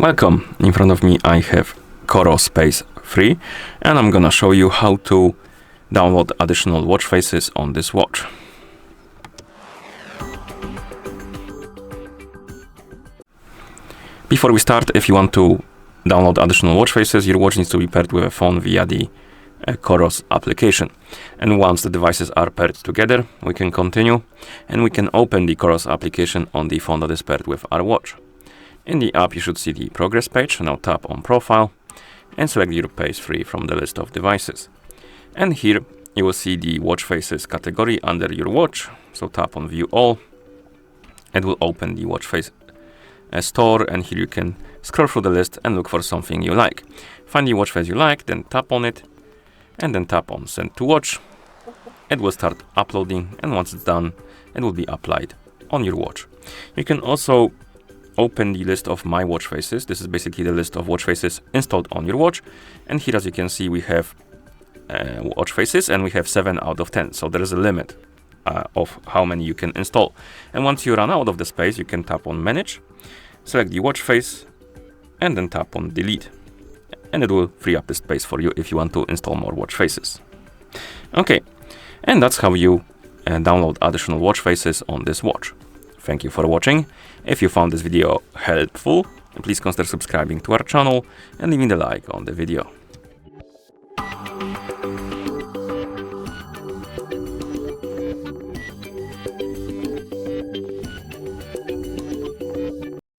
Welcome. In front of me I have COROS Pace 3 and I'm gonna show you how to download additional watch faces on this watch. Before we start, if you want to download additional watch faces, your watch needs to be paired with a phone via the COROS application. And once the devices are paired together, we can continue and we can open the COROS application on the phone that is paired with our watch. In the app, you should see the progress page. Now tap on Profile and select your Pace 3 from the list of devices. And here you will see the watch faces category under your watch. So tap on View All. It will open the watch face store, and here you can scroll through the list and look for something you like. Find the watch face you like, then tap on it, and then tap on Send to Watch. It will start uploading, and once it's done, it will be applied on your watch. You can also open the list of My Watch Faces. This is basically the list of watch faces installed on your watch. And here, as you can see, we have watch faces, and we have 7 out of 10. So there is a limit of how many you can install. And once you run out of the space, you can tap on Manage, select the watch face, and then tap on Delete. And it will free up the space for you if you want to install more watch faces. Okay, and that's how you download additional watch faces on this watch. Thank you for watching. If you found this video helpful, please consider subscribing to our channel and leaving a like on the video.